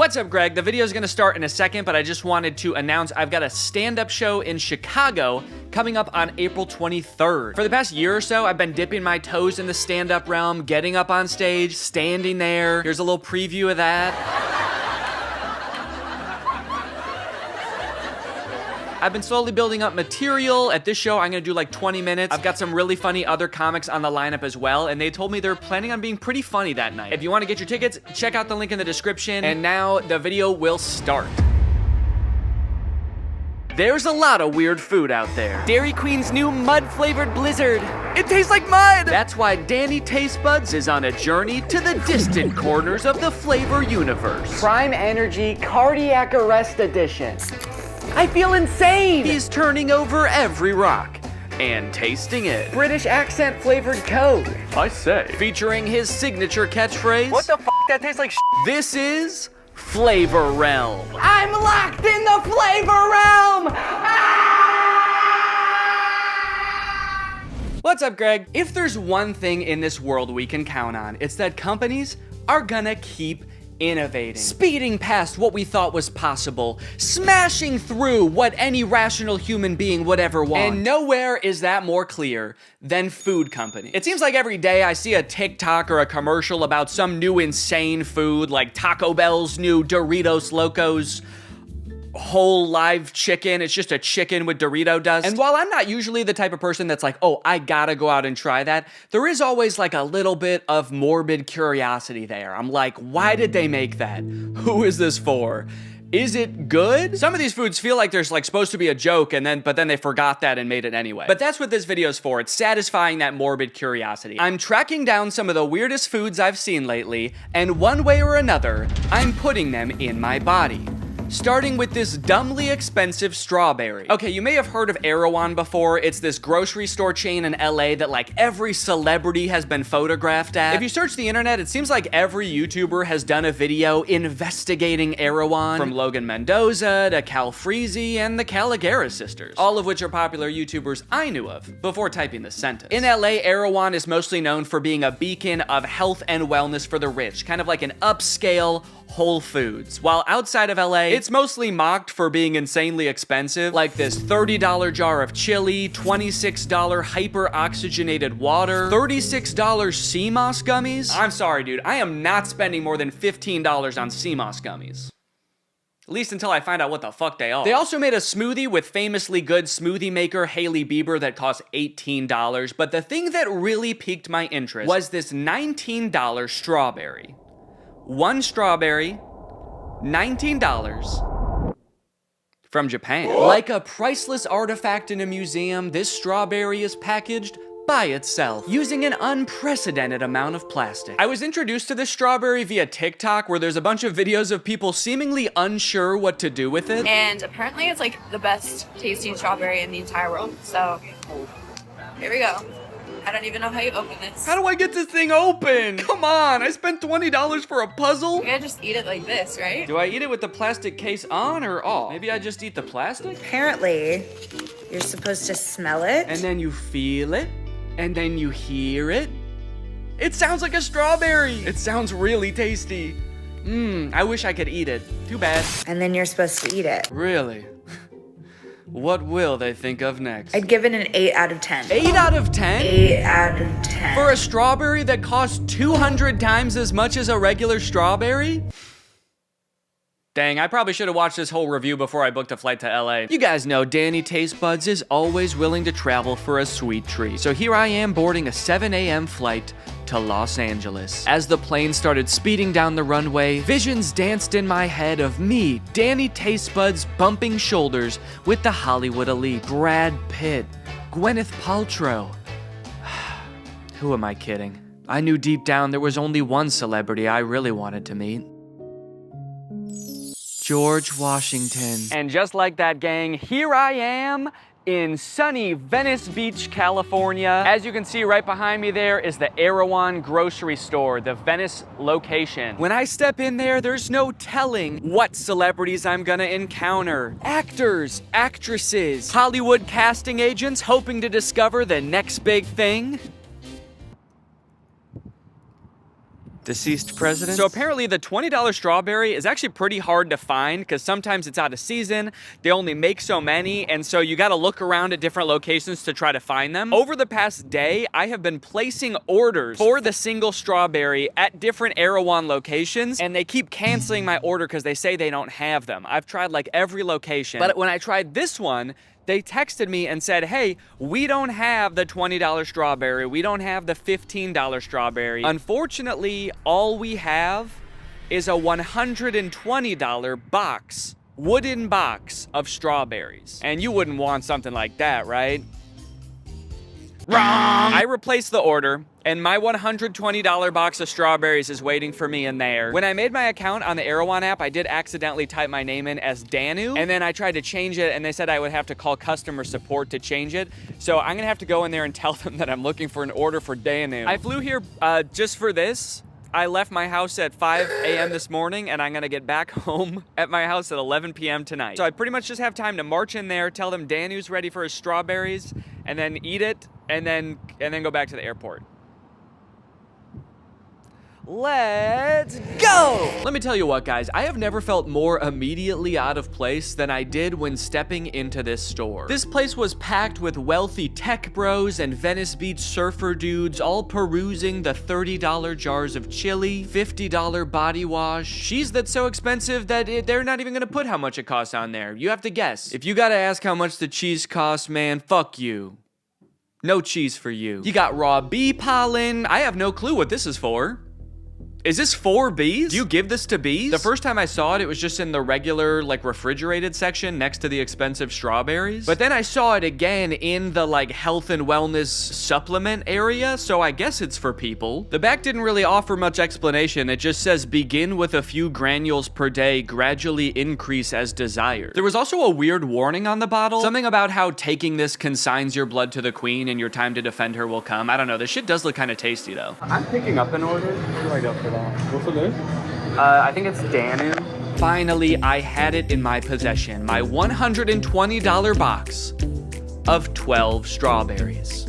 What's up, Greg? The video is going to start in a second, but I just wanted to announce I've got a stand-up show in Chicago coming up on April 23rd. For the past year or so, I've been dipping my toes in the stand-up realm, getting up on stage, standing there. Here's a little preview of that. I've been slowly building up material. At this show, I'm gonna do like 20 minutes. I've got some really funny other comics on the lineup as well, and they told me they're planning on being pretty funny that night. If you wanna get your tickets, check out the link in the description. And now the video will start. There's a lot of weird food out there. Dairy Queen's new mud-flavored blizzard. It tastes like mud! That's why Danny Taste Buds is on a journey to the distant corners of the flavor universe. Prime Energy Cardiac Arrest Edition. I feel insane! He's turning over every rock and tasting it. British accent flavored Coke. I say. Featuring his signature catchphrase. What the f***? That tastes like sh**. This is Flavor Realm. I'm locked in the Flavor Realm! Ah! What's up, Greg? If there's one thing in this world we can count on, it's that companies are gonna keep innovating, speeding past what we thought was possible, smashing through what any rational human being would ever want. And nowhere is that more clear than food companies. It seems like every day I see a TikTok or a commercial about some new insane food, like Taco Bell's new Doritos Locos whole live chicken. It's just a chicken with Dorito dust. And while I'm not usually the type of person that's like, oh, I gotta go out and try that, there is always like a little bit of morbid curiosity there. I'm like, why did they make that? Who is this for? Is it good? Some of these foods feel like there's like supposed to be a joke but then they forgot that and made it anyway. But that's what this video is for. It's satisfying that morbid curiosity. I'm tracking down some of the weirdest foods I've seen lately, and one way or another, I'm putting them in my body. Starting with this dumbly expensive strawberry. Okay, you may have heard of Erewhon before. It's this grocery store chain in LA that like every celebrity has been photographed at. If you search the internet, it seems like every YouTuber has done a video investigating Erewhon, from Logan Mendoza to Cal Freezy and the Caligari sisters, all of which are popular YouTubers I knew of before typing this sentence. In LA, Erewhon is mostly known for being a beacon of health and wellness for the rich, kind of like an upscale Whole Foods. While outside of LA, it's mostly mocked for being insanely expensive, like this $30 jar of chili, $26 hyper-oxygenated water, $36 sea moss gummies. I'm sorry, dude, I am not spending more than $15 on sea moss gummies. At least until I find out what the fuck they are. They also made a smoothie with famously good smoothie maker Hailey Bieber that cost $18, but the thing that really piqued my interest was this $19 strawberry. One strawberry, $19, from Japan. Like a priceless artifact in a museum, this strawberry is packaged by itself, using an unprecedented amount of plastic. I was introduced to this strawberry via TikTok, where there's a bunch of videos of people seemingly unsure what to do with it. And apparently it's like the best tasting strawberry in the entire world. So, here we go. I don't even know how you open this. How do I get this thing open? Come on, I spent $20 for a puzzle? You gotta just eat it like this, right? Do I eat it with the plastic case on or off? Maybe I just eat the plastic? Apparently, you're supposed to smell it. And then you feel it, and then you hear it. It sounds like a strawberry. It sounds really tasty. I wish I could eat it. Too bad. And then you're supposed to eat it. Really? What will they think of next? I'd give it an 8 out of 10. 8 out of 10? 8 out of 10. For a strawberry that costs 200 times as much as a regular strawberry? Dang, I probably should have watched this whole review before I booked a flight to LA. You guys know Danny Taste Buds is always willing to travel for a sweet treat. So here I am boarding a 7 a.m. flight to Los Angeles. As the plane started speeding down the runway, visions danced in my head of me, Danny Taste Buds, bumping shoulders with the Hollywood elite. Brad Pitt, Gwyneth Paltrow. Who am I kidding? I knew deep down there was only one celebrity I really wanted to meet. George Washington. And just like that, gang, here I am in sunny Venice Beach, California. As you can see right behind me there is the Erewhon grocery store, the Venice location. When I step in there, there's no telling what celebrities I'm gonna encounter. Actors, actresses, Hollywood casting agents hoping to discover the next big thing. Deceased president. So apparently the $20 strawberry is actually pretty hard to find because sometimes it's out of season. They only make so many, and so you got to look around at different locations to try to find them. Over the past day, I have been placing orders for the single strawberry at different Erewhon locations, and they keep canceling my order because they say they don't have them. I've tried like every location, but when I tried this one, they texted me and said, hey, we don't have the $20 strawberry. We don't have the $15 strawberry. Unfortunately, all we have is a $120 box, wooden box of strawberries. And you wouldn't want something like that, right? Wrong! I replaced the order, and my $120 box of strawberries is waiting for me in there. When I made my account on the Erewhon app, I did accidentally type my name in as Danu, and then I tried to change it, and they said I would have to call customer support to change it. So I'm gonna have to go in there and tell them that I'm looking for an order for Danu. I flew here just for this. I left my house at 5 a.m. this morning, and I'm gonna get back home at my house at 11 p.m. tonight. So I pretty much just have time to march in there, tell them Danu's ready for his strawberries, and then eat it, and then go back to the airport. Let's go! Let me tell you what, guys, I have never felt more immediately out of place than I did when stepping into this store. This place was packed with wealthy tech bros and Venice Beach surfer dudes all perusing the $30 jars of chili, $50 body wash, cheese that's so expensive that they're not even gonna put how much it costs on there. You have to guess. If you gotta ask how much the cheese costs, man, fuck you. No cheese for you. You got raw bee pollen. I have no clue what this is for. Is this for bees? Do you give this to bees? The first time I saw it, it was just in the regular, like, refrigerated section next to the expensive strawberries. But then I saw it again in the, like, health and wellness supplement area, so I guess it's for people. The back didn't really offer much explanation. It just says, begin with a few granules per day, gradually increase as desired. There was also a weird warning on the bottle. Something about how taking this consigns your blood to the queen and your time to defend her will come. I don't know. This shit does look kind of tasty, though. I'm picking up an order. Where do I go for that? What's for this? I think it's Danu. Finally, I had it in my possession. My $120 box of 12 strawberries.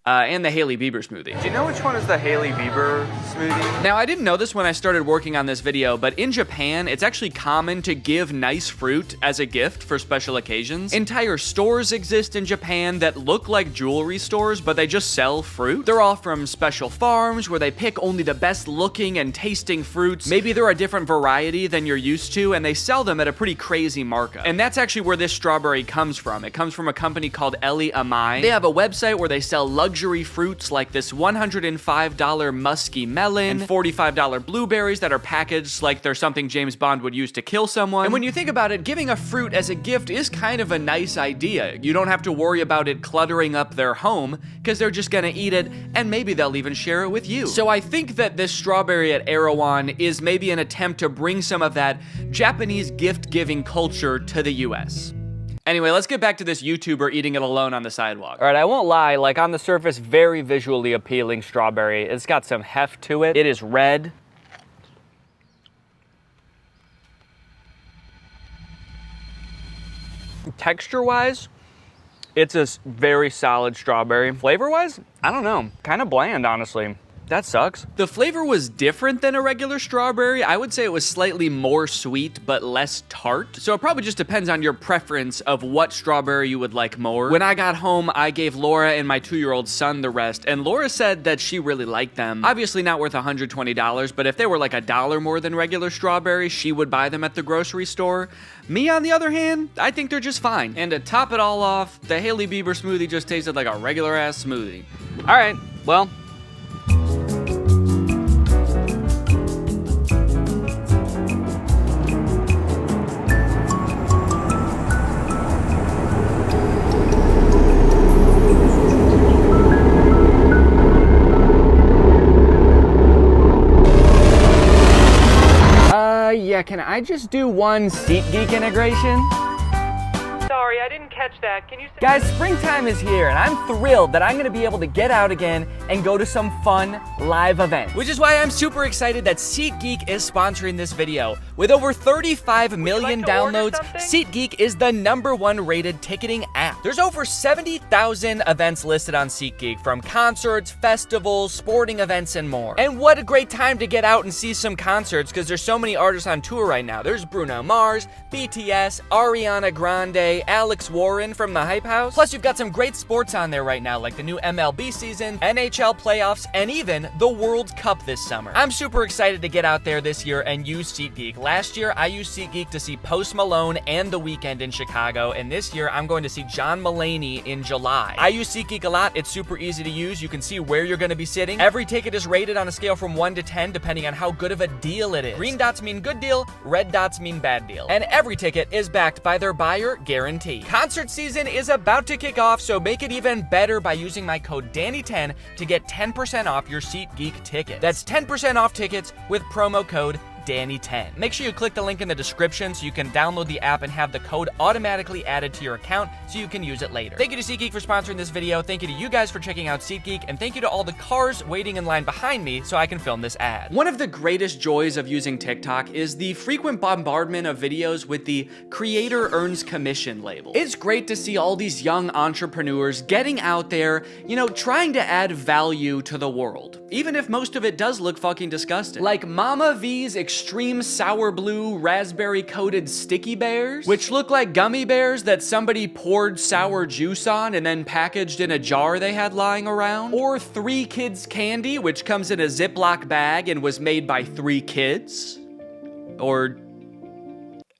And the Hailey Bieber smoothie. Do you know which one is the Hailey Bieber smoothie? Now, I didn't know this when I started working on this video, but in Japan, it's actually common to give nice fruit as a gift for special occasions. Entire stores exist in Japan that look like jewelry stores, but they just sell fruit. They're all from special farms where they pick only the best looking and tasting fruits. Maybe they're a different variety than you're used to, and they sell them at a pretty crazy markup. And that's actually where this strawberry comes from. It comes from a company called Eli Amai. They have a website where they sell luxury fruits like this $105 musky melon and $45 blueberries that are packaged like they're something James Bond would use to kill someone. And when you think about it, giving a fruit as a gift is kind of a nice idea. You don't have to worry about it cluttering up their home because they're just gonna eat it and maybe they'll even share it with you. So I think that this strawberry at Erewhon is maybe an attempt to bring some of that Japanese gift-giving culture to the US. Anyway, let's get back to this YouTuber eating it alone on the sidewalk. All right, I won't lie, like on the surface, very visually appealing strawberry. It's got some heft to it. It is red. Texture-wise, it's a very solid strawberry. Flavor-wise, I don't know, kind of bland, honestly. That sucks. The flavor was different than a regular strawberry. I would say it was slightly more sweet, but less tart. So it probably just depends on your preference of what strawberry you would like more. When I got home, I gave Laura and my 2-year-old son the rest, and Laura said that she really liked them. Obviously not worth $120, but if they were like $1 more than regular strawberries, she would buy them at the grocery store. Me, on the other hand, I think they're just fine. And to top it all off, the Hailey Bieber smoothie just tasted like a regular ass smoothie. All right, well, yeah, can I just do one SeatGeek integration? Sorry. sorry, I didn't catch that. Can you say— Guys, springtime is here, and I'm thrilled that I'm gonna be able to get out again and go to some fun live events. Which is why I'm super excited that SeatGeek is sponsoring this video. With over 35 million downloads, SeatGeek is the #1 rated ticketing app. There's over 70,000 events listed on SeatGeek, from concerts, festivals, sporting events, and more. And what a great time to get out and see some concerts, because there's so many artists on tour right now. There's Bruno Mars, BTS, Ariana Grande, Alex Warren from the Hype House. Plus, you've got some great sports on there right now, like the new MLB season, NHL playoffs, and even the World Cup this summer. I'm super excited to get out there this year and use SeatGeek. Last year, I used SeatGeek to see Post Malone and The Weeknd in Chicago, and this year, I'm going to see John Mulaney in July. I use SeatGeek a lot. It's super easy to use. You can see where you're going to be sitting. Every ticket is rated on a scale from 1 to 10, depending on how good of a deal it is. Green dots mean good deal, red dots mean bad deal. And every ticket is backed by their buyer guarantee. Concert season is about to kick off, so make it even better by using my code DANNY10 to get 10% off your SeatGeek ticket. That's 10% off tickets with promo code Danny10. Make sure you click the link in the description so you can download the app and have the code automatically added to your account so you can use it later. Thank you to SeatGeek for sponsoring this video. Thank you to you guys for checking out SeatGeek, and thank you to all the cars waiting in line behind me so I can film this ad. One of the greatest joys of using TikTok is the frequent bombardment of videos with the creator earns commission label. It's great to see all these young entrepreneurs getting out there, you know, trying to add value to the world, even if most of it does look fucking disgusting. Like Mama V's extreme sour blue raspberry coated sticky bears, which look like gummy bears that somebody poured sour juice on and then packaged in a jar they had lying around. Or 3 Kids candy, which comes in a Ziploc bag and was made by 3 kids. Or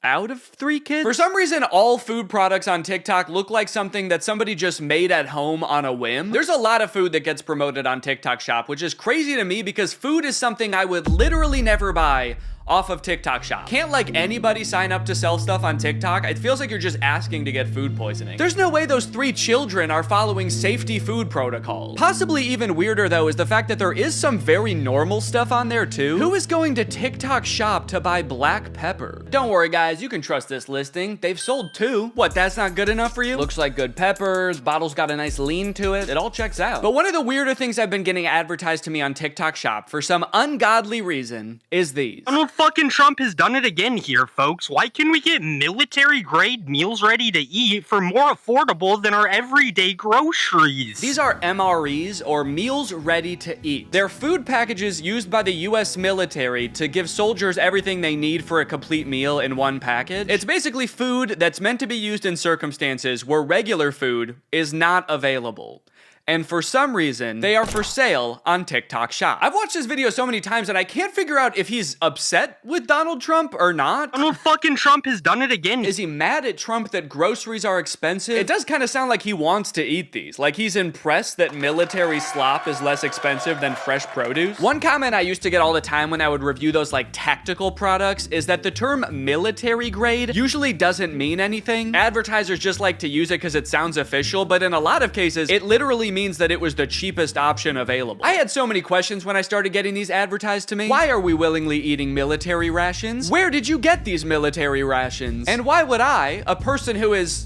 out of 3 kids? For some reason, all food products on TikTok look like something that somebody just made at home on a whim. There's a lot of food that gets promoted on TikTok Shop, which is crazy to me because food is something I would literally never buy off of TikTok Shop. Can't like anybody sign up to sell stuff on TikTok. It feels like you're just asking to get food poisoning. There's no way those 3 children are following safety food protocols. Possibly even weirder though is the fact that there is some very normal stuff on there too. Who is going to TikTok Shop to buy black pepper? Don't worry guys, you can trust this listing. They've sold 2. What, that's not good enough for you? Looks like good pepper, the bottle's got a nice lean to it. It all checks out. But one of the weirder things I've been getting advertised to me on TikTok Shop for some ungodly reason is these. Fucking Trump has done it again here, folks. Why can we get military-grade meals ready to eat for more affordable than our everyday groceries? These are MREs, or meals ready to eat. They're food packages used by the US military to give soldiers everything they need for a complete meal in one package. It's basically food that's meant to be used in circumstances where regular food is not available. And for some reason, they are for sale on TikTok Shop. I've watched this video so many times and I can't figure out if he's upset with Donald Trump or not. Fucking Trump has done it again. Is he mad at Trump that groceries are expensive? It does kind of sound like he wants to eat these. Like he's impressed that military slop is less expensive than fresh produce. One comment I used to get all the time when I would review those like tactical products is that the term military grade usually doesn't mean anything. Advertisers just like to use it because it sounds official, but in a lot of cases, it literally means that it was the cheapest option available. I had so many questions when I started getting these advertised to me. Why are we willingly eating military rations? Where did you get these military rations? And why would I, a person who is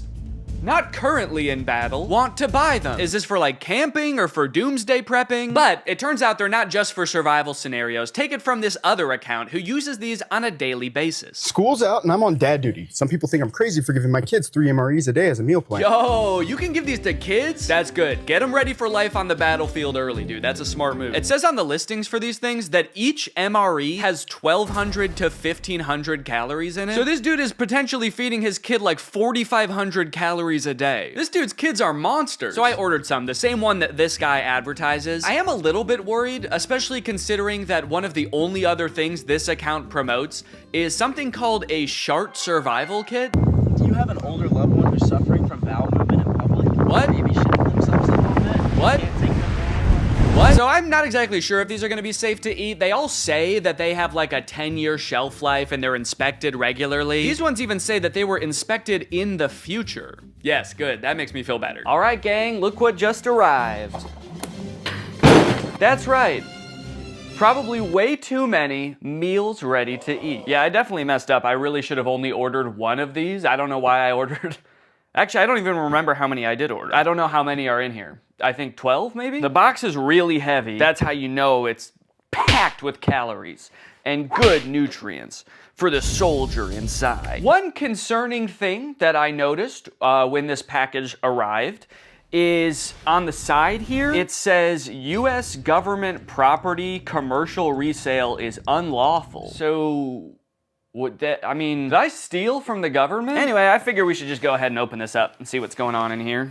not currently in battle, want to buy them? Is this for like camping or for doomsday prepping? But it turns out they're not just for survival scenarios. Take it from this other account who uses these on a daily basis. School's out and I'm on dad duty. Some people think I'm crazy for giving my kids 3 MREs a day as a meal plan. Yo, you can give these to kids? That's good. Get them ready for life on the battlefield early, dude. That's a smart move. It says on the listings for these things that each MRE has 1,200 to 1,500 calories in it. So this dude is potentially feeding his kid like 4,500 calories a day. This dude's kids are monsters. So I ordered some, the same one that this guy advertises. I am a little bit worried, especially considering that one of the only other things this account promotes is something called a Shart survival kit. Do you have an older loved one who's suffering from bowel movement in public? What? Maybe shitting themselves a little bit? What? Can't take them. What? So I'm not exactly sure if these are gonna be safe to eat. They all say that they have like a 10-year shelf life and they're inspected regularly. These ones even say that they were inspected in the future. Yes, good, that makes me feel better. All right, gang, look what just arrived. That's right. Probably way too many meals ready to eat. Yeah, I definitely messed up. I really should have only ordered one of these. I don't know why I ordered Actually, I don't even remember how many I did order. I don't know how many are in here. I think 12 maybe? The box is really heavy. That's how you know it's packed with calories and good nutrients for the soldier inside. One concerning thing that I noticed when this package arrived is on the side here, it says U.S. government property commercial resale is unlawful. So, would that, I mean, did I steal from the government? Anyway, I figure we should just go ahead and open this up and see what's going on in here.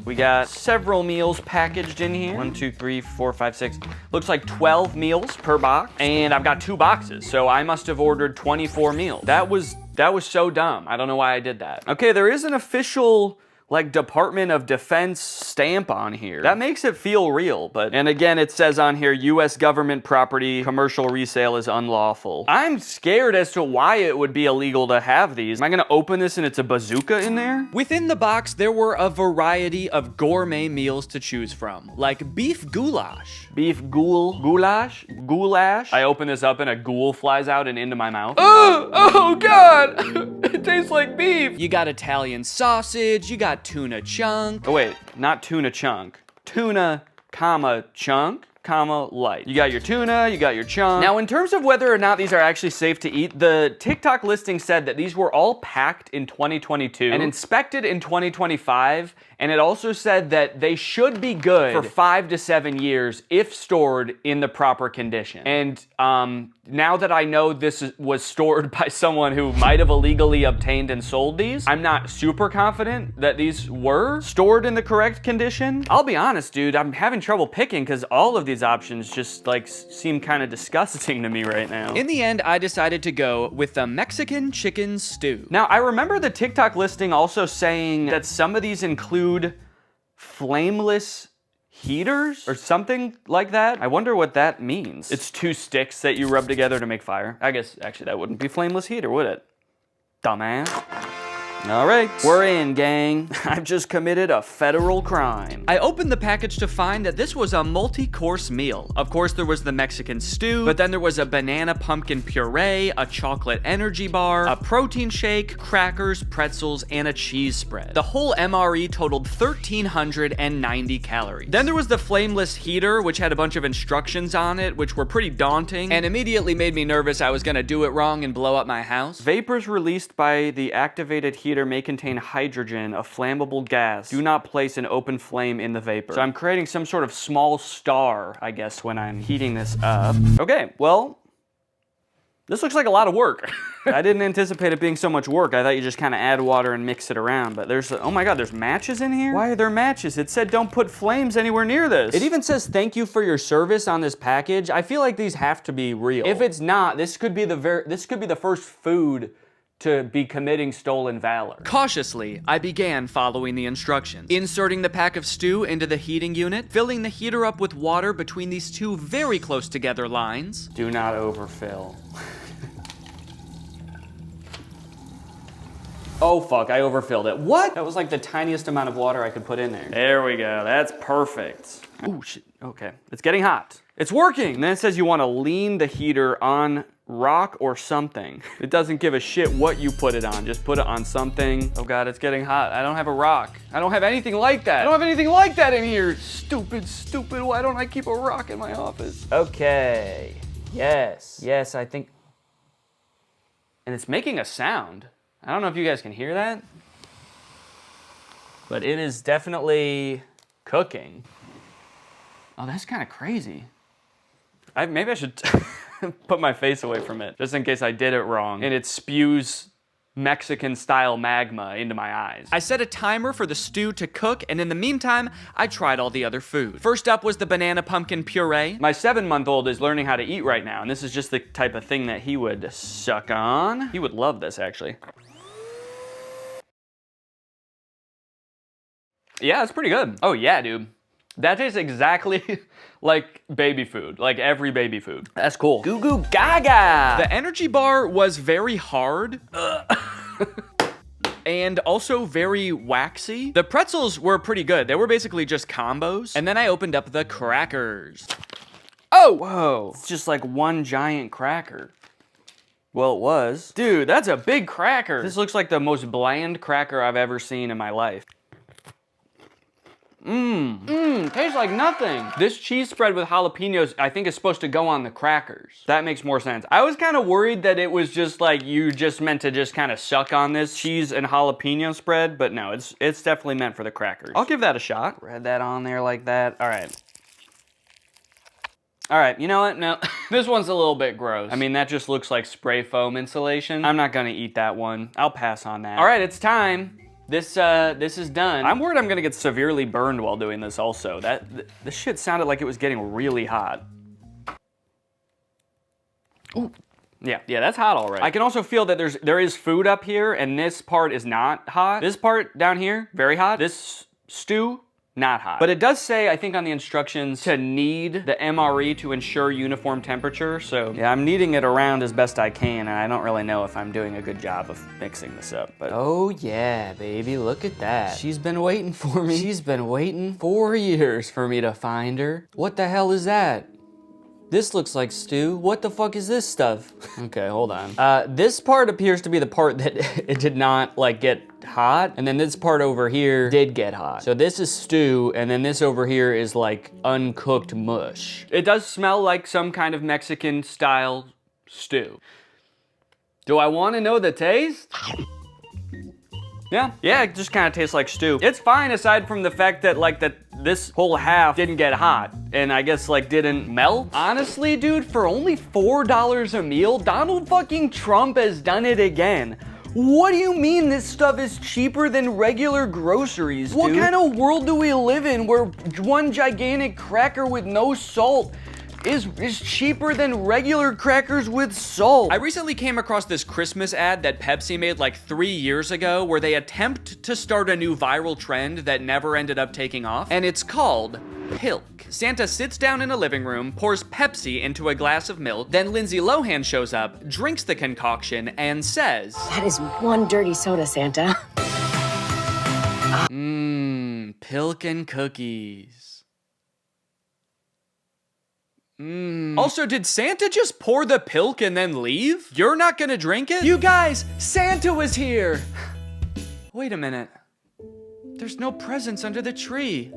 We got several meals packaged in here. 1, 2, 3, 4, 5, 6. Looks like 12 meals per box. And I've got 2 boxes, so I must have ordered 24 meals. That was so dumb. I don't know why I did that. Okay, there is an official, like, Department of Defense stamp on here. That makes it feel real, but... And again, it says on here, U.S. government property commercial resale is unlawful. I'm scared as to why it would be illegal to have these. Am I gonna open this and it's a bazooka in there? Within the box, there were a variety of gourmet meals to choose from, like beef goulash. Beef goulash? Goulash? I open this up and a ghoul flies out and into my mouth. Oh God! It tastes like beef! You got Italian sausage, you got tuna chunk. Oh wait, not tuna chunk. Tuna, comma, chunk, comma, light. You got your tuna, you got your chunk. Now, in terms of whether or not these are actually safe to eat, the TikTok listing said that these were all packed in 2022 and inspected in 2025. And it also said that they should be good for 5 to 7 years if stored in the proper condition. And now that I know this was stored by someone who might have illegally obtained and sold these, I'm not super confident that these were stored in the correct condition. I'll be honest, dude, I'm having trouble picking because all of these options just like seem kind of disgusting to me right now. In the end, I decided to go with the Mexican chicken stew. Now, I remember the TikTok listing also saying that some of these include flameless heaters or something like that. I wonder what that means. It's 2 sticks that you rub together to make fire. I guess actually that wouldn't be flameless heater, would it? Dumbass. All right, we're in, gang. I've just committed a federal crime. I opened the package to find that this was a multi-course meal. Of course, there was the Mexican stew, but then there was a banana pumpkin puree, a chocolate energy bar, a protein shake, crackers, pretzels, and a cheese spread. The whole MRE totaled 1,390 calories. Then there was the flameless heater, which had a bunch of instructions on it, which were pretty daunting, and immediately made me nervous I was gonna do it wrong and blow up my house. Vapors released by the activated heater may contain hydrogen, a flammable gas. Do not place an open flame in the vapor. So I'm creating some sort of small star, I guess, when I'm heating this up. Okay, well, this looks like a lot of work. I didn't anticipate it being so much work. I thought you just kind of add water and mix it around, but there's, oh my God, there's matches in here? Why are there matches? It said don't put flames anywhere near this. It even says thank you for your service on this package. I feel like these have to be real. If it's not, this could be the first food to be committing stolen valor. Cautiously, I began following the instructions. Inserting the pack of stew into the heating unit, filling the heater up with water between these 2 very close together lines. Do not overfill. Oh fuck, I overfilled it. What? That was like the tiniest amount of water I could put in there. There we go, that's perfect. Ooh, shit, okay. It's getting hot. It's working! And then it says you want to lean the heater on rock or something. It doesn't give a shit what you put it on, just put it on something. Oh God, it's getting hot. I don't have a rock. I don't have anything like that. I don't have anything like that in here. Stupid, stupid, why don't I keep a rock in my office? Okay, yes, I think. And it's making a sound. I don't know if you guys can hear that, but it is definitely cooking. Oh, that's kind of crazy. Maybe I should put my face away from it, just in case I did it wrong and it spews Mexican-style magma into my eyes. I set a timer for the stew to cook, and in the meantime, I tried all the other food. First up was the banana pumpkin puree. My 7-month-old is learning how to eat right now, and this is just the type of thing that he would suck on. He would love this, actually. Yeah, it's pretty good. Oh yeah, dude. That tastes exactly like baby food, like every baby food. That's cool. Goo goo gaga! The energy bar was very hard. And also very waxy. The pretzels were pretty good. They were basically just combos. And then I opened up the crackers. Oh! Whoa. It's just like one giant cracker. Well, it was. Dude, that's a big cracker. This looks like the most bland cracker I've ever seen in my life. Tastes like nothing. This cheese spread with jalapenos, I think is supposed to go on the crackers. That makes more sense. I was kind of worried that it was just like you just meant to just kind of suck on this cheese and jalapeno spread, but no, it's definitely meant for the crackers. I'll give that a shot. Spread that on there like that. All right. All right, you know what? No, this one's a little bit gross. I mean, that just looks like spray foam insulation. I'm not gonna eat that one. I'll pass on that. All right, it's time. This is done. I'm worried I'm gonna get severely burned while doing this also. This shit sounded like it was getting really hot. Ooh. Yeah, that's hot already. I can also feel that there is food up here and this part is not hot. This part down here, very hot. This stew, not hot. But it does say, I think on the instructions, to knead the MRE to ensure uniform temperature. So yeah, I'm kneading it around as best I can, and I don't really know if I'm doing a good job of mixing this up. But oh yeah, baby, look at that. She's been waiting for me. She's been waiting 4 years for me to find her. What the hell is that? This looks like stew. What the fuck is this stuff? Okay, hold on. This part appears to be the part that it did not like get hot, and then this part over here did get hot. So this is stew, and then this over here is like uncooked mush. It does smell like some kind of Mexican style stew. Do I want to know the taste? Yeah, it just kind of tastes like stew. It's fine aside from the fact that like this whole half didn't get hot and I guess like didn't melt. Honestly, dude, for only $4 a meal, Donald fucking Trump has done it again. What do you mean this stuff is cheaper than regular groceries, dude? What kind of world do we live in where one gigantic cracker with no salt is cheaper than regular crackers with salt? I recently came across this Christmas ad that Pepsi made like 3 years ago where they attempt to start a new viral trend that never ended up taking off, and it's called Pilk. Santa sits down in a living room, pours Pepsi into a glass of milk, then Lindsay Lohan shows up, drinks the concoction, and says, "That is one dirty soda, Santa." Pilk and cookies. Also, did Santa just pour the Pilk and then leave? You're not gonna drink it? You guys, Santa was here! Wait a minute. There's no presents under the tree.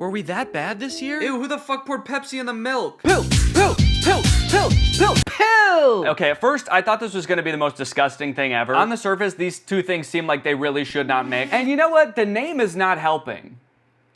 Were we that bad this year? Ew, who the fuck poured Pepsi in the milk? Pilk! Pilk! Pilk! Pilk! Pilk! Pilk! Okay, at first, I thought this was gonna be the most disgusting thing ever. On the surface, these two things seem like they really should not mix. And you know what? The name is not helping.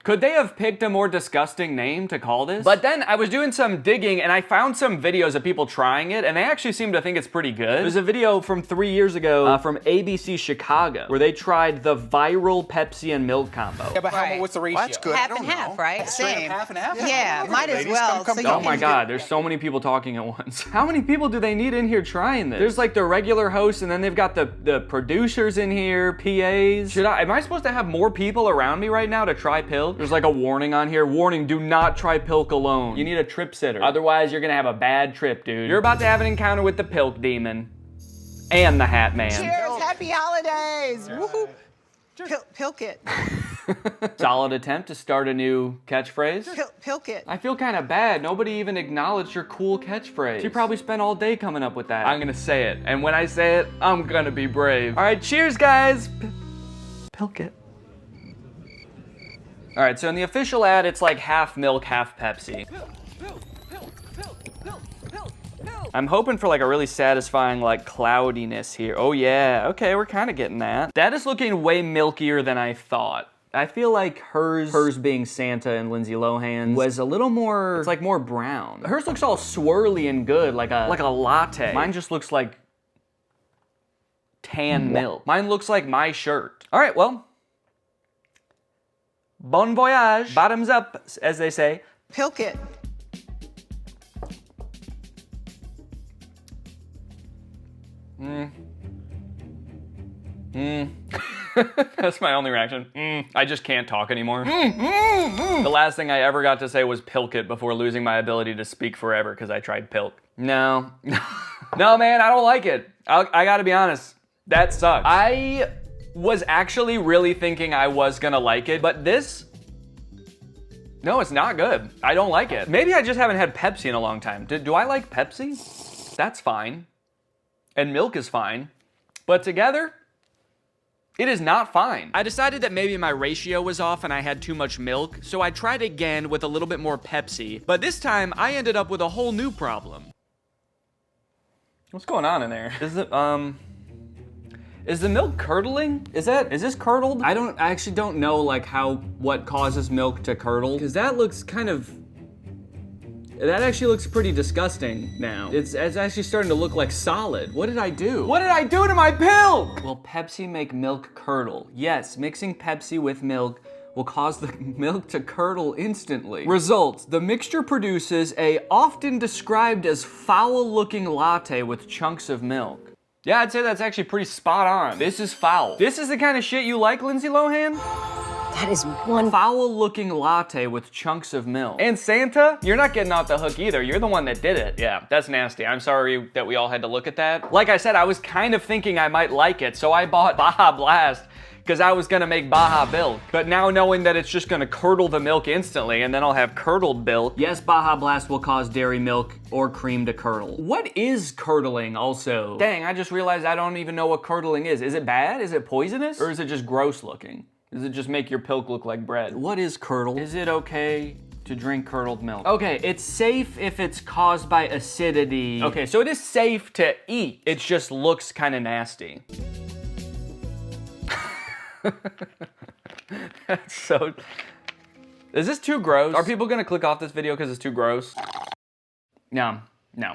Could they have picked a more disgusting name to call this? But then I was doing some digging and I found some videos of people trying it and they actually seem to think it's pretty good. There's a video from 3 years ago from ABC Chicago where they tried the viral Pepsi and milk combo. Yeah, but what's the ratio? That's good. Half and half, right? Same. Half and half? Yeah, might as well. Oh my God, there's so many people talking at once. How many people do they need in here trying this? There's like the regular hosts and then they've got the producers in here, PAs. Am I supposed to have more people around me right now to try Pilk? There's like a warning on here. Warning, do not try Pilk alone. You need a trip sitter. Otherwise, you're gonna have a bad trip, dude. You're about to have an encounter with the Pilk demon. And the Hat Man. Cheers, happy holidays. Woohoo. Pilk it. Solid attempt to start a new catchphrase. Pilk it. I feel kind of bad. Nobody even acknowledged your cool catchphrase. You probably spent all day coming up with that. I'm gonna say it. And when I say it, I'm gonna be brave. All right, cheers, guys. Pilk it. All right, so in the official ad, it's like half milk, half Pepsi. I'm hoping for like a really satisfying like cloudiness here. Oh yeah, okay, we're kind of getting that. That is looking way milkier than I thought. I feel like hers being Santa and Lindsay Lohan's was a little more, it's like more brown. Hers looks all swirly and good, like a latte. Mine just looks like tan milk. Mine looks like my shirt. All right, well, bon voyage, bottoms up, as they say. Pilk it. That's my only reaction. I just can't talk anymore. The last thing I ever got to say was Pilk it before losing my ability to speak forever because I tried Pilk. No. No, man, I don't like it. I gotta be honest. That sucks. I was actually really thinking I was gonna like it, but this, no, it's not good. I don't like it. Maybe I just haven't had Pepsi in a long time. Do I like Pepsi? that's fine. And milk is fine. But together, it is not fine. I decided that maybe my ratio was off and I had too much milk, so I tried again with a little bit more Pepsi, but this time I ended up with a whole new problem. What's going on in there? Is the milk curdling? Is this curdled? I actually don't know like what causes milk to curdle, because that actually looks pretty disgusting now. It's actually starting to look like solid. What did I do? What did I do to my Pilk? Will Pepsi make milk curdle? Yes, mixing Pepsi with milk will cause the milk to curdle instantly. Results, the mixture produces a often described as foul-looking latte with chunks of milk. Yeah, I'd say that's actually pretty spot on. This is foul. This is the kind of shit you like, Lindsay Lohan? That is one foul-looking latte with chunks of milk. And Santa, you're not getting off the hook either. You're the one that did it. Yeah, that's nasty. I'm sorry that we all had to look at that. Like I said, I was kind of thinking I might like it, so I bought Baja Blast because I was gonna make Baja Bilk. But now knowing that it's just gonna curdle the milk instantly and then I'll have curdled Bilk. Yes, Baja Blast will cause dairy milk or cream to curdle. What is curdling also? Dang, I just realized I don't even know what curdling is. Is it bad? Is it poisonous? Or is it just gross looking? Does it just make your Pilk look like bread? What is curdle? Is it okay to drink curdled milk? Okay, it's safe if it's caused by acidity. Okay, so it is safe to eat. It just looks kind of nasty. That's so... Is this too gross? Are people gonna click off this video because it's too gross? No. Nah.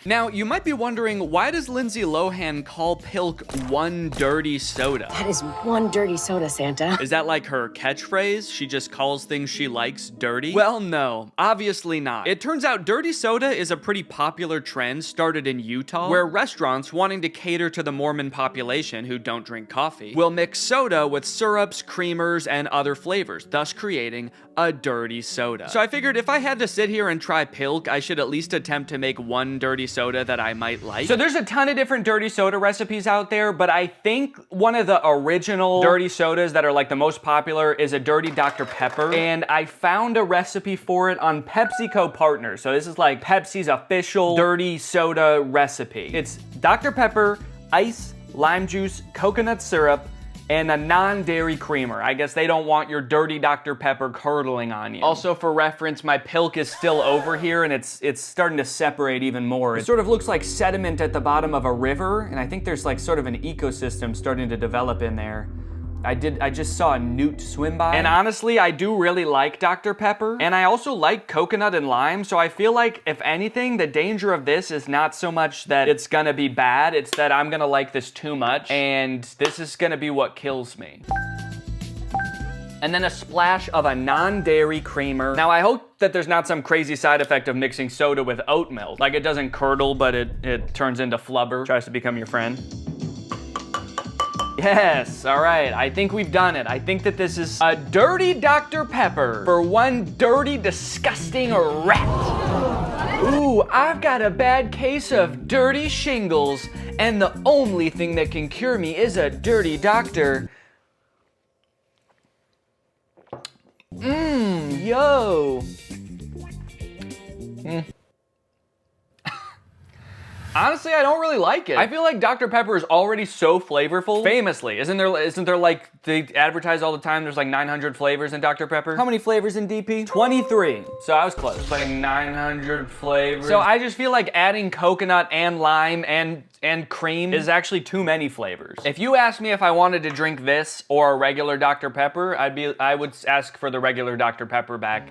Now, you might be wondering, why does Lindsay Lohan call Pilk one dirty soda? That is one dirty soda, Santa. Is that like her catchphrase? She just calls things she likes dirty? Well, no, obviously not. It turns out dirty soda is a pretty popular trend started in Utah, where restaurants wanting to cater to the Mormon population who don't drink coffee will mix soda with syrups, creamers, and other flavors, thus creating a dirty soda. So I figured if I had to sit here and try Pilk, I should at least attempt to make one dirty soda that I might like. So there's a ton of different dirty soda recipes out there, but I think one of the original dirty sodas that are like the most popular is a dirty Dr. Pepper, and I found a recipe for it on PepsiCo Partners. So this is like Pepsi's official dirty soda recipe. It's Dr. Pepper, ice, lime juice, coconut syrup, and a non-dairy creamer. I guess they don't want your dirty Dr. Pepper curdling on you. Also, for reference, my Pilk is still over here and it's starting to separate even more. It sort of looks like sediment at the bottom of a river, and I think there's like sort of an ecosystem starting to develop in there. I just saw a newt swim by. And honestly, I do really like Dr. Pepper. And I also like coconut and lime, so I feel like, if anything, the danger of this is not so much that it's gonna be bad, it's that I'm gonna like this too much, and this is gonna be what kills me. And then a splash of a non-dairy creamer. Now, I hope that there's not some crazy side effect of mixing soda with oat milk. Like, it doesn't curdle, but it turns into flubber, tries to become your friend. Yes, all right, I think we've done it. I think that this is a dirty Dr. Pepper for one dirty, disgusting rat. Ooh, I've got a bad case of dirty shingles, and the only thing that can cure me is a dirty doctor. Yo. Honestly, I don't really like it. I feel like Dr. Pepper is already so flavorful. Famously, isn't there like, they advertise all the time, there's like 900 flavors in Dr. Pepper? How many flavors in DP? 23. So I was close. Like 900 flavors. So I just feel like adding coconut and lime and cream is actually too many flavors. If you asked me if I wanted to drink this or a regular Dr. Pepper, I would ask for the regular Dr. Pepper back.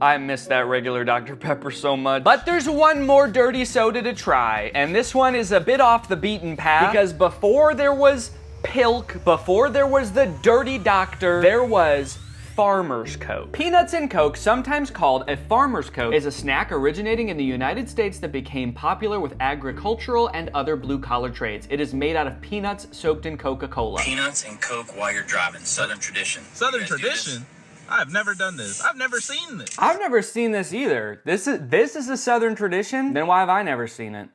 I miss that regular Dr. Pepper so much. But there's one more dirty soda to try, and this one is a bit off the beaten path, because before there was Pilk, before there was the Dirty Doctor, there was Farmer's Coke. Peanuts and Coke, sometimes called a Farmer's Coke, is a snack originating in the United States that became popular with agricultural and other blue-collar trades. It is made out of peanuts soaked in Coca-Cola. Peanuts and Coke while you're driving. Southern tradition. Southern tradition? I've never done this. I've never seen this. I've never seen this either. This is a Southern tradition? Then why have I never seen it?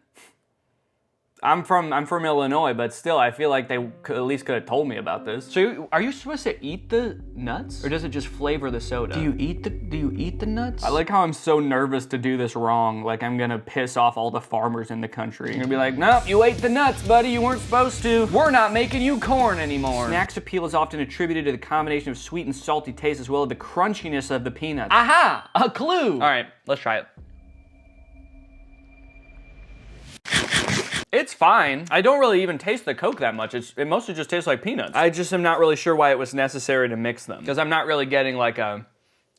I'm from Illinois, but still, I feel like they at least could have told me about this. So, are you supposed to eat the nuts, or does it just flavor the soda? Do you eat the nuts? I like how I'm so nervous to do this wrong. Like I'm gonna piss off all the farmers in the country. You're gonna be like, nope, you ate the nuts, buddy. You weren't supposed to. We're not making you corn anymore. Snack's appeal is often attributed to the combination of sweet and salty taste, as well as the crunchiness of the peanuts. Aha! A clue. All right, let's try it. It's fine. I don't really even taste the Coke that much. It mostly just tastes like peanuts. I just am not really sure why it was necessary to mix them, because I'm not really getting like a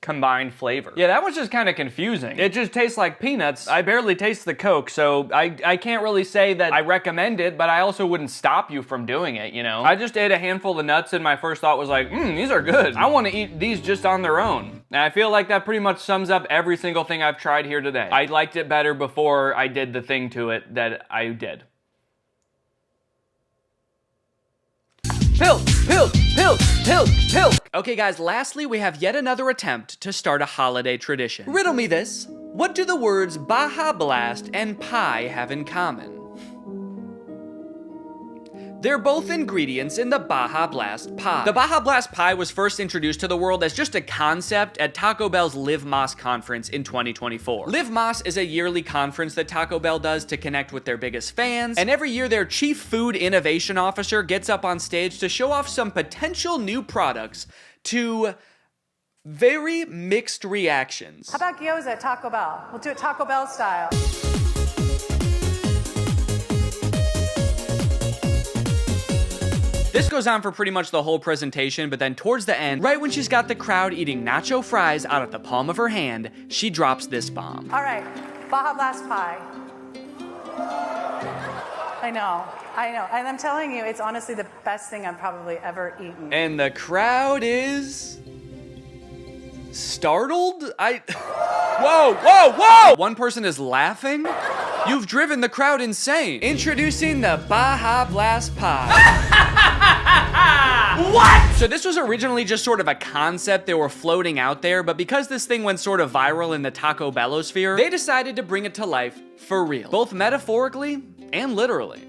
combined flavor. Yeah, that was just kind of confusing. It just tastes like peanuts. I barely taste the Coke, so I can't really say that I recommend it, but I also wouldn't stop you from doing it, you know? I just ate a handful of nuts and my first thought was like, these are good. I want to eat these just on their own. And I feel like that pretty much sums up every single thing I've tried here today. I liked it better before I did the thing to it that I did. Pilk, Pilk, Pilk, Pilk, Pilk. Okay guys, lastly we have yet another attempt to start a holiday tradition. Riddle me this. What do the words Baja Blast and pie have in common? They're both ingredients in the Baja Blast pie. The Baja Blast pie was first introduced to the world as just a concept at Taco Bell's Live Más conference in 2024. Live Más is a yearly conference that Taco Bell does to connect with their biggest fans, and every year their chief food innovation officer gets up on stage to show off some potential new products to very mixed reactions. How about gyoza at Taco Bell? We'll do it Taco Bell style. This goes on for pretty much the whole presentation, but then towards the end, right when she's got the crowd eating nacho fries out of the palm of her hand, she drops this bomb. All right, Baja Blast pie. I know. And I'm telling you, it's honestly the best thing I've probably ever eaten. And the crowd is startled? Whoa, whoa, whoa! One person is laughing? You've driven the crowd insane. Introducing the Baja Blast pie. What? So this was originally just sort of a concept they were floating out there, but because this thing went sort of viral in the Taco Bellosphere, they decided to bring it to life for real, both metaphorically and literally.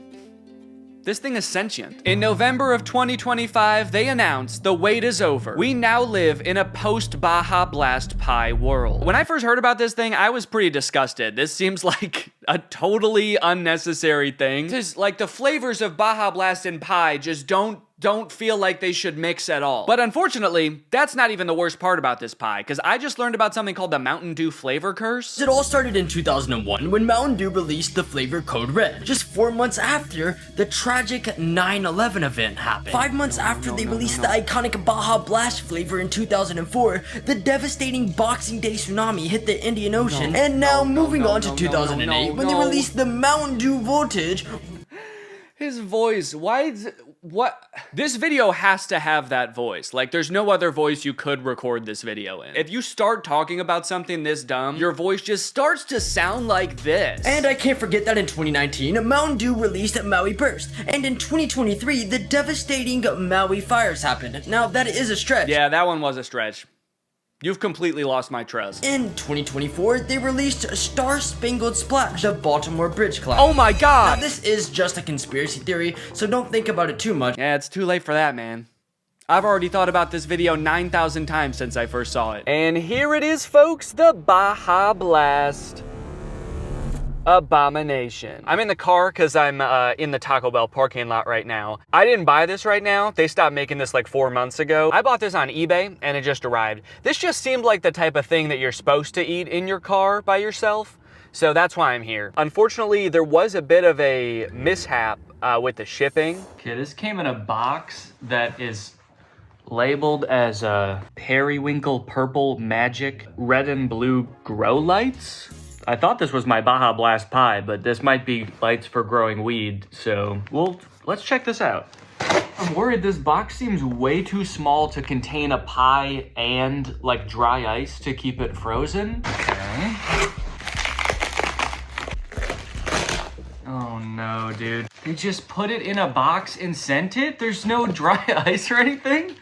This thing is sentient. In November of 2025, they announced the wait is over. We now live in a post-Baja Blast pie world. When I first heard about this thing, I was pretty disgusted. This seems like a totally unnecessary thing. Just like the flavors of Baja Blast and pie just don't feel like they should mix at all. But unfortunately, that's not even the worst part about this pie, because I just learned about something called the Mountain Dew flavor curse. It all started in 2001 when Mountain Dew released the flavor Code Red, just 4 months after the tragic 9/11 event happened. 5 months after they released the iconic Baja Blast flavor in 2004, the devastating Boxing Day tsunami hit the Indian Ocean, and now moving on to 2008 when they released the Mountain Dew Voltage. His voice, what? This video has to have that voice. Like, there's no other voice you could record this video in. If you start talking about something this dumb, your voice just starts to sound like this. And I can't forget that in 2019, Mountain Dew released Maui Burst. And in 2023, the devastating Maui fires happened. Now, that is a stretch. Yeah, that one was a stretch. You've completely lost my trust. In 2024, they released Star Spangled Splash, the Baltimore Bridge collapse. Oh my god! Now, this is just a conspiracy theory, so don't think about it too much. Yeah, it's too late for that, man. I've already thought about this video 9,000 times since I first saw it. And here it is, folks, the Baja Blast abomination. I'm in the car because I'm in the Taco Bell parking lot right now. I didn't buy this right now. They stopped making this like 4 months ago. I bought this on eBay and it just arrived. This just seemed like the type of thing that you're supposed to eat in your car by yourself. So that's why I'm here. Unfortunately, there was a bit of a mishap with the shipping. Okay, this came in a box that is labeled as Periwinkle Purple Magic Red and Blue Grow Lights. I thought this was my Baja Blast pie, but this might be lights for growing weed, so let's check this out. I'm worried this box seems way too small to contain a pie and like dry ice to keep it frozen. Okay. Oh no, dude. They just put it in a box and sent it? There's no dry ice or anything?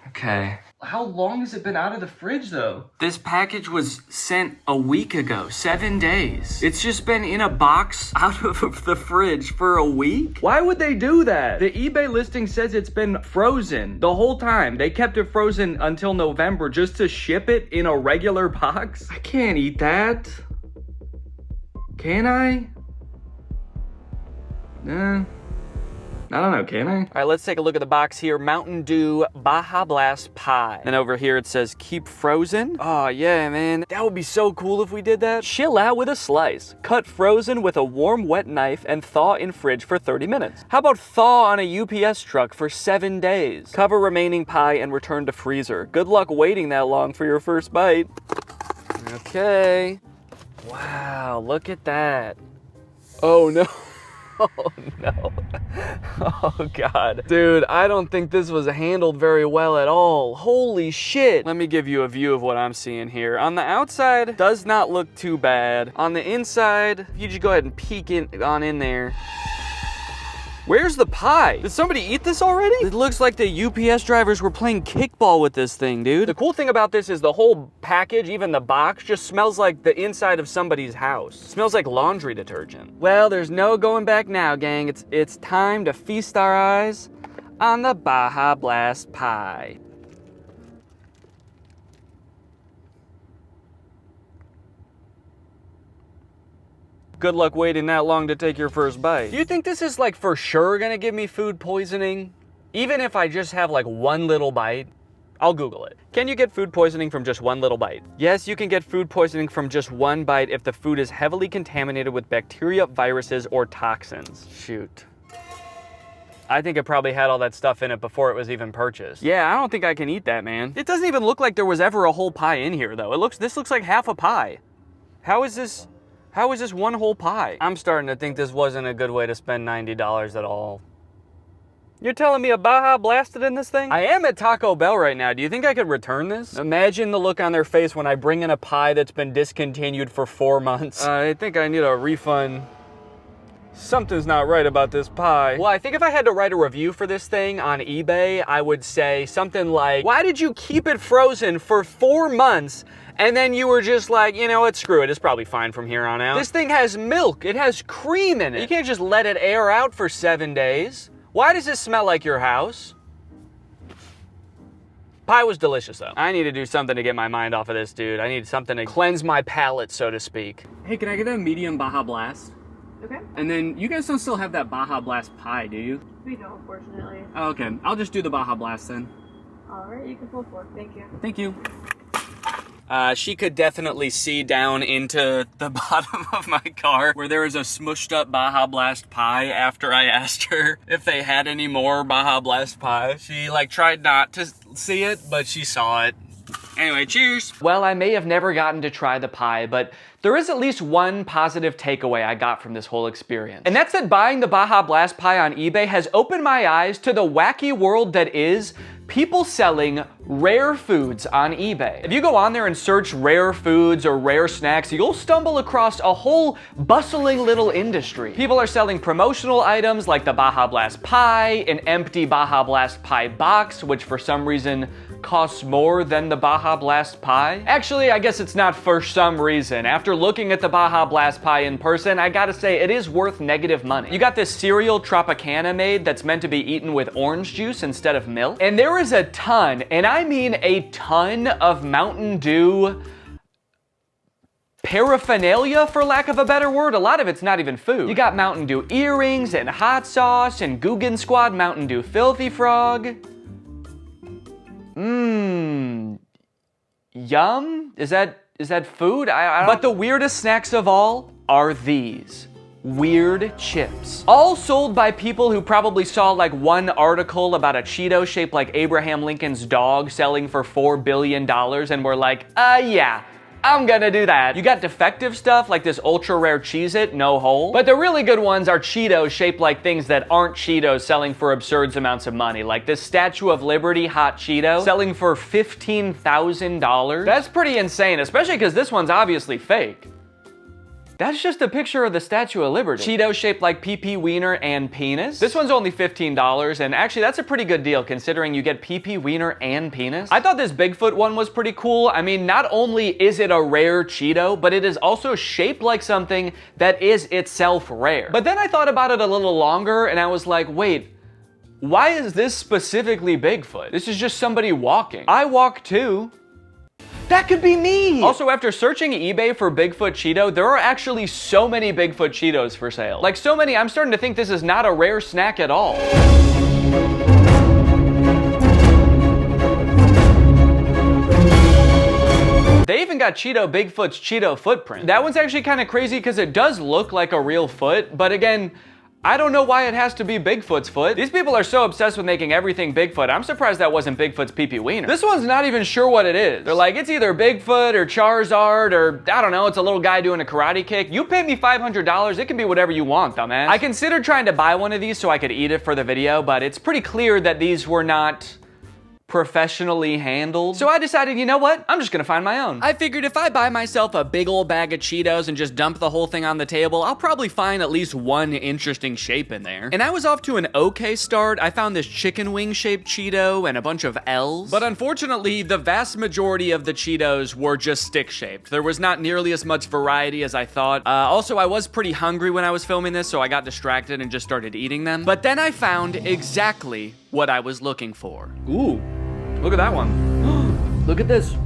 Okay. How long has it been out of the fridge though? This package was sent a week ago, 7 days. It's just been in a box out of the fridge for a week? Why would they do that? The eBay listing says it's been frozen the whole time. They kept it frozen until November just to ship it in a regular box. I can't eat that. Can I? I don't know, can I? All right, let's take a look at the box here. Mountain Dew Baja Blast Pie. And over here it says keep frozen. Oh yeah, man. That would be so cool if we did that. Chill out with a slice. Cut frozen with a warm, wet knife and thaw in fridge for 30 minutes. How about thaw on a UPS truck for 7 days? Cover remaining pie and return to freezer. Good luck waiting that long for your first bite. Okay. Wow, look at that. Oh no. Oh no. Oh god. Dude, I don't think this was handled very well at all. Holy shit. Let me give you a view of what I'm seeing here. On the outside, does not look too bad. On the inside, you just go ahead and peek on in there. Where's the pie? Did somebody eat this already? It looks like the UPS drivers were playing kickball with this thing, dude. The cool thing about this is the whole package, even the box, just smells like the inside of somebody's house. It smells like laundry detergent. Well, there's no going back now, gang. It's time to feast our eyes on the Baja Blast Pie. Good luck waiting that long to take your first bite. Do you think this is like for sure gonna give me food poisoning? Even if I just have like one little bite? I'll Google it. Can you get food poisoning from just one little bite? Yes, you can get food poisoning from just one bite if the food is heavily contaminated with bacteria, viruses, or toxins. Shoot. I think it probably had all that stuff in it before it was even purchased. Yeah, I don't think I can eat that, man. It doesn't even look like there was ever a whole pie in here though. This looks like half a pie. How is this one whole pie? I'm starting to think this wasn't a good way to spend $90 at all. You're telling me a Baja blasted in this thing? I am at Taco Bell right now. Do you think I could return this? Imagine the look on their face when I bring in a pie that's been discontinued for 4 months. I think I need a refund. Something's not right about this pie. Well, I think if I had to write a review for this thing on eBay, I would say something like, why did you keep it frozen for 4 months and then you were just like, you know what, screw it, it's probably fine from here on out. This thing has milk, it has cream in it. You can't just let it air out for 7 days. Why does this smell like your house? Pie was delicious though. I need to do something to get my mind off of this, dude. I need something to cleanse my palate, so to speak. Hey, can I get a medium Baja Blast? Okay. And then you guys don't still have that Baja Blast pie, do you? We don't, unfortunately. Oh, okay, I'll just do the Baja Blast then. All right, you can pull forward. Thank you. Thank you. She could definitely see down into the bottom of my car where there was a smushed up Baja Blast pie after I asked her if they had any more Baja Blast pie. She tried not to see it, but she saw it. Anyway, cheers. Well, I may have never gotten to try the pie, but there is at least one positive takeaway I got from this whole experience. And that's that buying the Baja Blast pie on eBay has opened my eyes to the wacky world that is people selling rare foods on eBay. If you go on there and search rare foods or rare snacks, you'll stumble across a whole bustling little industry. People are selling promotional items like the Baja Blast pie, an empty Baja Blast pie box, which for some reason costs more than the Baja Blast pie. Actually, I guess it's not for some reason. After looking at the Baja Blast pie in person, I gotta say it is worth negative money. You got this cereal Tropicana made that's meant to be eaten with orange juice instead of milk. And there is a ton, and I mean a ton of Mountain Dew paraphernalia, for lack of a better word. A lot of it's not even food. You got Mountain Dew earrings and hot sauce and Guggen Squad Mountain Dew Filthy Frog. Yum? Is that food? I don't. But the weirdest snacks of all are these. Weird chips. All sold by people who probably saw one article about a Cheeto shaped like Abraham Lincoln's dog selling for $4 billion and were like, yeah, I'm gonna do that. You got defective stuff like this ultra rare Cheez-It, no hole. But the really good ones are Cheetos shaped like things that aren't Cheetos selling for absurd amounts of money. Like this Statue of Liberty hot Cheeto selling for $15,000. That's pretty insane, especially because this one's obviously fake. That's just a picture of the Statue of Liberty. Cheetos shaped like pee-pee, wiener, and penis. This one's only $15, and actually that's a pretty good deal considering you get pee-pee, wiener, and penis. I thought this Bigfoot one was pretty cool. I mean, not only is it a rare Cheeto, but it is also shaped like something that is itself rare. But then I thought about it a little longer, and I was like, wait, why is this specifically Bigfoot? This is just somebody walking. I walk too. That could be me! Also, after searching eBay for Bigfoot Cheeto, there are actually so many Bigfoot Cheetos for sale. Like so many, I'm starting to think this is not a rare snack at all. They even got Bigfoot's Cheeto footprint. That one's actually kind of crazy because it does look like a real foot, but again, I don't know why it has to be Bigfoot's foot. These people are so obsessed with making everything Bigfoot. I'm surprised that wasn't Bigfoot's pee-pee wiener. This one's not even sure what it is. They're like, it's either Bigfoot or Charizard or I don't know, it's a little guy doing a karate kick. You pay me $500, it can be whatever you want, dumbass. I considered trying to buy one of these so I could eat it for the video, but it's pretty clear that these were not professionally handled. So I decided, you know what? I'm just gonna find my own. I figured if I buy myself a big old bag of Cheetos and just dump the whole thing on the table, I'll probably find at least one interesting shape in there. And I was off to an okay start. I found this chicken wing shaped Cheeto and a bunch of L's. But unfortunately, the vast majority of the Cheetos were just stick shaped. There was not nearly as much variety as I thought. Also, I was pretty hungry when I was filming this, so I got distracted and just started eating them. But then I found exactly what I was looking for. Ooh. Look at that one. Look at this.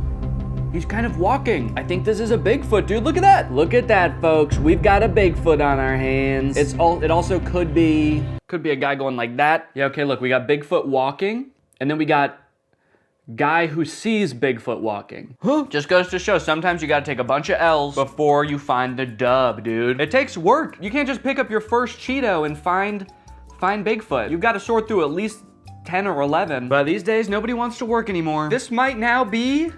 He's kind of walking. I think this is a Bigfoot, dude. Look at that. Look at that, folks. We've got a Bigfoot on our hands. It also could be a guy going like that. Yeah, okay, look, we got Bigfoot walking, and then we got guy who sees Bigfoot walking. Just goes to show, sometimes you gotta take a bunch of L's before you find the dub, dude. It takes work. You can't just pick up your first Cheeto and find Bigfoot. You've got to sort through at least 10 or 11. But these days, nobody wants to work anymore. This might now be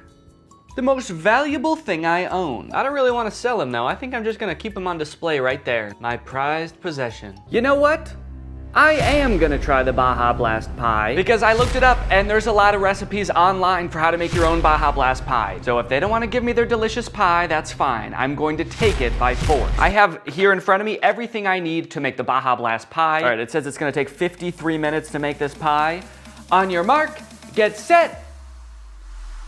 the most valuable thing I own. I don't really want to sell him though. I think I'm just gonna keep him on display right there. My prized possession. You know what? I am gonna try the Baja Blast pie because I looked it up and there's a lot of recipes online for how to make your own Baja Blast pie. So if they don't want to give me their delicious pie, that's fine. I'm going to take it by force. I have here in front of me everything I need to make the Baja Blast pie. All right, it says it's gonna take 53 minutes to make this pie. On your mark, get set,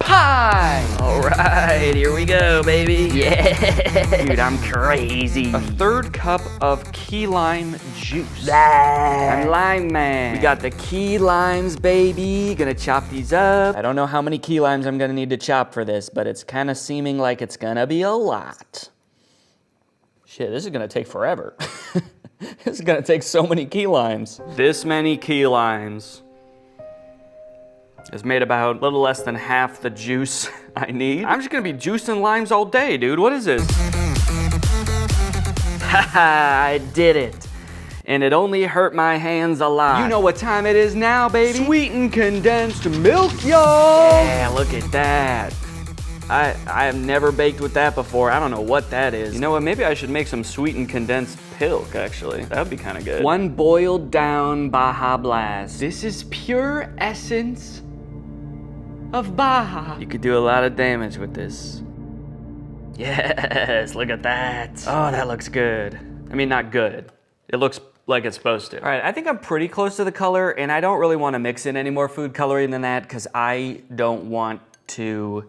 pie! All right, here we go, baby. Yeah, dude, I'm crazy. A 1/3 cup of key lime juice. I'm lime man. We got the key limes, baby. Gonna chop these up. I don't know how many key limes I'm gonna need to chop for this, but it's kind of seeming like it's gonna be a lot. Shit, this is gonna take forever. This is gonna take so many key limes. This many key limes is made about a little less than half the juice I need. I'm just gonna be juicing limes all day, dude. What is this? Haha, I did it. And it only hurt my hands a lot. You know what time it is now, baby? Sweetened condensed milk, y'all! Yeah, look at that. I have never baked with that before. I don't know what that is. You know what, maybe I should make some sweetened condensed Pilk, actually. That would be kind of good. One boiled down Baja Blast. This is pure essence of Baja. You could do a lot of damage with this. Yes, look at that. Oh, that looks good. I mean, not good. It looks like it's supposed to. All right, I think I'm pretty close to the color, and I don't really want to mix in any more food coloring than that because I don't want to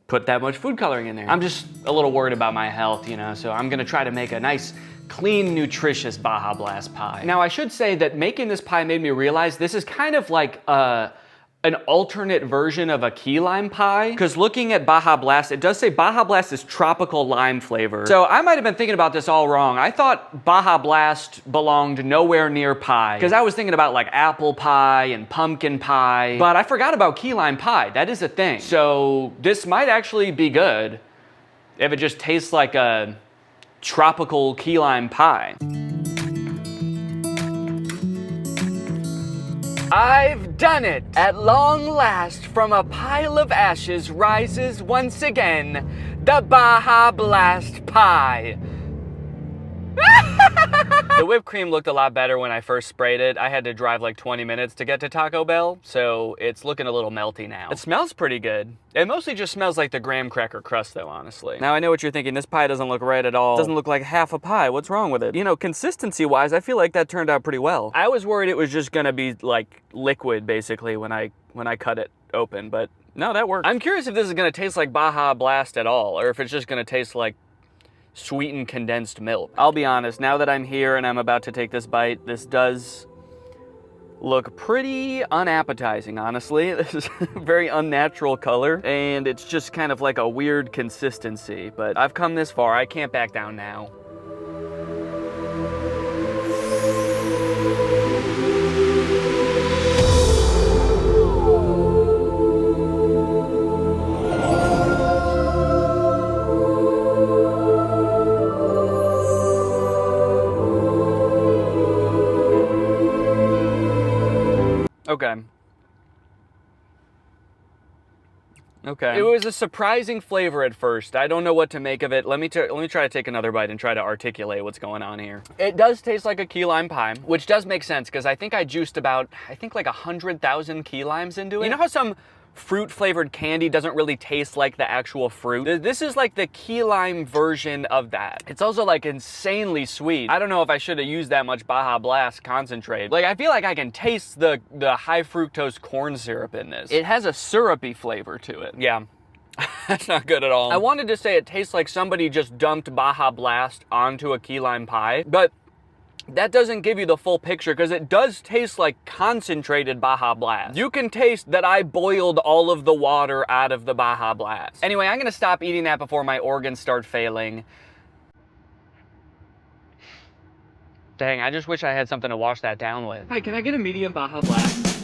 put that much food coloring in there. I'm just a little worried about my health, you know, so I'm gonna try to make a nice, clean, nutritious Baja Blast pie. Now, I should say that making this pie made me realize this is kind of like an alternate version of a key lime pie, because looking at Baja Blast, it does say Baja Blast is tropical lime flavor. So I might have been thinking about this all wrong. I thought Baja Blast belonged nowhere near pie, because I was thinking about like apple pie and pumpkin pie, but I forgot about key lime pie. That is a thing. So this might actually be good if it just tastes like a tropical key lime pie. I've done it! At long last, from a pile of ashes rises once again the Baja Blast pie. The whipped cream looked a lot better when I first sprayed it. I had to drive like 20 minutes to get to Taco Bell, so it's looking a little melty now. It smells pretty good. It mostly just smells like the graham cracker crust though, honestly. Now I know what you're thinking, this pie doesn't look right at all. It doesn't look like half a pie, what's wrong with it? You know, consistency-wise, I feel like that turned out pretty well. I was worried it was just gonna be like liquid basically when I cut it open, but no, that worked. I'm curious if this is gonna taste like Baja Blast at all, or if it's just gonna taste like sweetened condensed milk. I'll be honest, now that I'm here and I'm about to take this bite, this does look pretty unappetizing, honestly. This is a very unnatural color, and it's just kind of like a weird consistency, but I've come this far, I can't back down now. Okay. It was a surprising flavor at first. I don't know what to make of it. Let me try to take another bite and try to articulate what's going on here. It does taste like a key lime pie, which does make sense because I think I juiced about, like 100,000 key limes into it. You know how some fruit flavored candy doesn't really taste like the actual fruit? This is like the key lime version of that. It's also like insanely sweet. I don't know if I should have used that much Baja Blast concentrate. Like I feel like I can taste the high fructose corn syrup in this. It has a syrupy flavor to it. Yeah. That's not good at all. I wanted to say it tastes like somebody just dumped Baja Blast onto a key lime pie, but that doesn't give you the full picture because it does taste like concentrated Baja Blast. You can taste that I boiled all of the water out of the Baja Blast. Anyway, I'm gonna stop eating that before my organs start failing. Dang, I just wish I had something to wash that down with. Hi, can I get a medium Baja Blast?